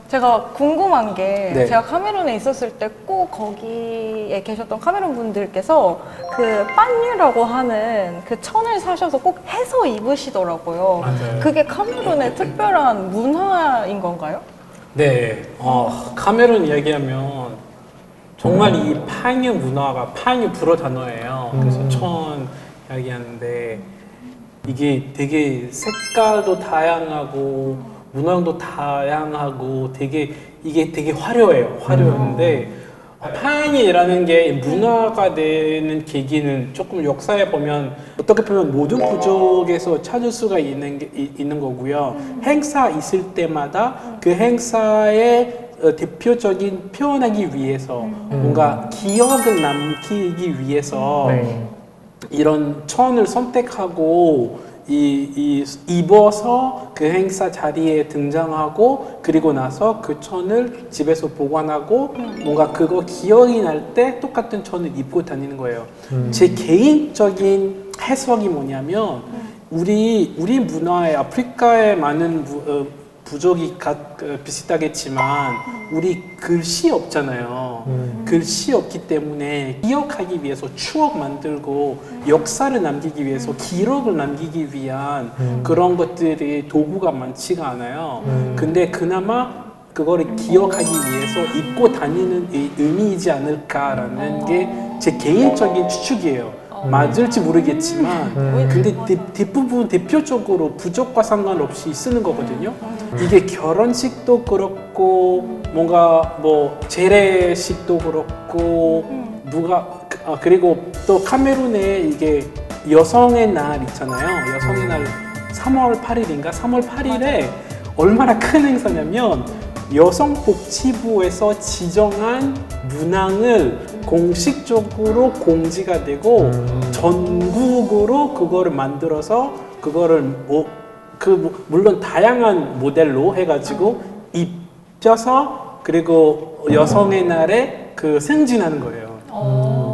제가 궁금한 게 네. 제가 카메룬에 있었을 때 꼭 거기에 계셨던 카메룬 분들께서 그 빤유라고 하는 그 천을 사셔서 꼭 해서 입으시더라고요. 맞아요. 그게 카메룬의 특별한 문화인 건가요? 네, 카메룬 이야기하면 정말 이 팡유 문화가 팡유 불어 단어예요. 그래서 천 이야기하는데 이게 되게 색깔도 다양하고 문양도 다양하고 이게 되게 화려해요. 화려한데 팡이라는 게 문화가 되는 계기는 조금 역사에 보면 어떻게 보면 모든 부족에서 찾을 수가 있는 거고요. 행사 있을 때마다 그 행사의 대표적인 표현하기 위해서 뭔가 기억을 남기기 위해서 네. 이런 천을 선택하고 입어서 그 행사 자리에 등장하고 그리고 나서 그 천을 집에서 보관하고 뭔가 그거 기억이 날 때 똑같은 천을 입고 다니는 거예요. 제 개인적인 해석이 뭐냐면 우리 문화에 아프리카에 많은 부족이 비슷하겠지만 우리 글씨 없잖아요. 글씨 없기 때문에 기억하기 위해서 추억 만들고 역사를 남기기 위해서 기록을 남기기 위한 그런 것들이 도구가 많지가 않아요. 근데 그나마 그거를 기억하기 위해서 입고 다니는 의미이지 않을까라는 게 제 개인적인 추측이에요. 맞을지 모르겠지만 근데 대표적으로 부족과 상관없이 쓰는 거거든요. 이게 결혼식도 그렇고 뭔가 뭐 재래식도 그렇고 그리고 또 카메룬에 이게 여성의 날 있잖아요. 여성의 날 3월 8일인가 3월 8일에 얼마나 큰 행사냐면 여성복지부에서 지정한 문항을 공식적으로 공지가 되고 전국으로 그거를 만들어서 그거를 물론 다양한 모델로 해가지고 입혀서 그리고 여성의 날에 그 행진하는 거예요.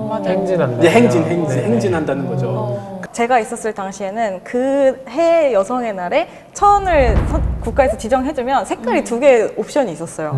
맞아요. 행진한다. 네, 행진한다는 거죠. 제가 있었을 당시에는 그 해 여성의 날에 천을 국가에서 지정해주면 색깔이 두 개의 옵션이 있었어요.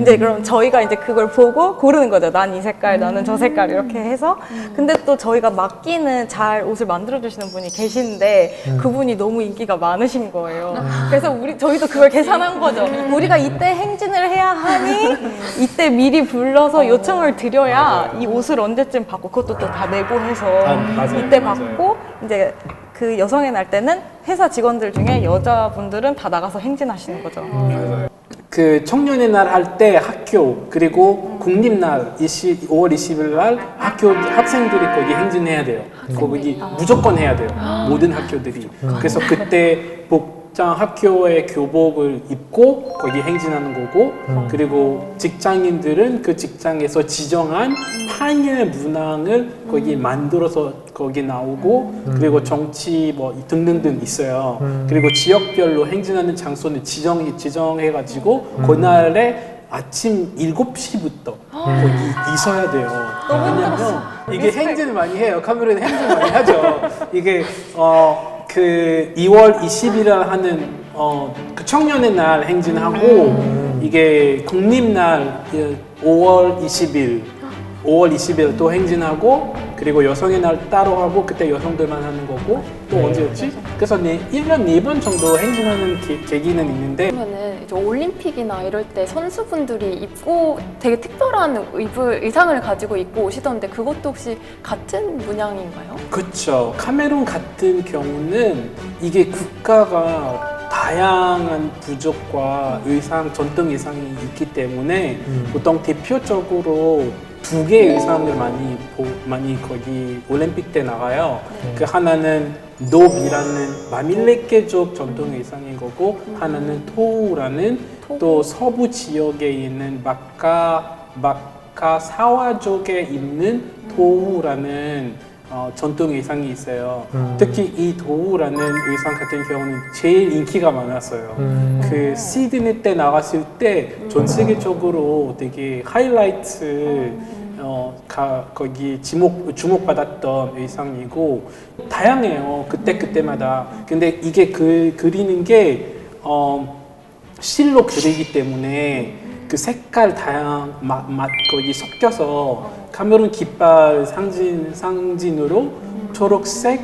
이제 그럼 저희가 이제 그걸 보고 고르는 거죠. 난 이 색깔, 나는 저 색깔 이렇게 해서. 근데 또 저희가 맡기는 잘 옷을 만들어주시는 분이 계신데 그분이 너무 인기가 많으신 거예요. 그래서 저희도 그걸 계산한 거죠. 우리가 이때 행진을 해야 하니 이때 미리 불러서 요청을 드려야 이 옷을 언제쯤 받고 그것도 또 다 내고 해서 맞아요. 이때 받고 이제 그 여성의 날 때는 회사 직원들 중에 여자분들은 다 나가서 행진하시는 거죠. 그 청년의 날 할 때 학교 그리고 국립날 5월 20일 날 학생들이 거기 행진해야 돼요. 거기 무조건 해야 돼요. 모든 학교들이. 그래서 그때 학교의 교복을 입고 거기 행진하는 거고 그리고 직장인들은 그 직장에서 지정한 한일 문항을 거기 만들어서 거기 나오고 그리고 정치 뭐 등등등 있어요. 그리고 지역별로 행진하는 장소는 지정해가지고 그날에 아침 7시부터 거기 있어야 돼요. 왜냐면 이게 행진을 많이 해요. 카메라는 행진 많이 하죠. 이게 그 2월 20일 하는 그 청년의 날 행진하고 이게 국립날 5월 20일 또 행진하고 그리고 여성의 날 따로 하고 그때 여성들만 하는 거고 또 언제였지? 그래서 1년 4번 정도 행진하는 계기는 있는데 그러면은 이제 올림픽이나 이럴 때 선수분들이 입고 되게 특별한 의상을 가지고 입고 오시던데 그것도 혹시 같은 문양인가요? 그렇죠. 카메룬 같은 경우는 이게 국가가 다양한 부족과 전통 의상이 있기 때문에 보통 대표적으로 2개의 의상을 많이 거기 올림픽 때 나가요. 그 하나는 노비라는 마밀레케족 전통 의상인 거고 하나는 토우라는 또 서부 지역에 있는 마카 사와족에 있는 토우라는 전통 의상이 있어요. 특히 이 도우라는 의상 같은 경우는 제일 인기가 많았어요. 그 시드니 때 나갔을 때 전 세계적으로 되게 하이라이트 거기 주목받았던 의상이고 다양해요. 그때마다. 근데 이게 그리는 게 실로 그리기 때문에 그 색깔 다양 맛 거기 섞여서 카메룬 깃발 상징으로 초록색,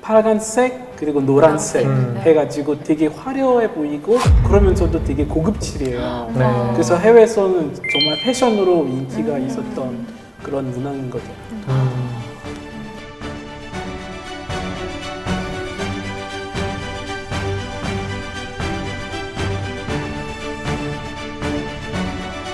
빨간색 그리고 노란색 해가지고 되게 화려해 보이고 그러면서도 되게 고급질이에요. 네. 그래서 해외에서는 정말 패션으로 인기가 있었던 그런 문화인 거죠.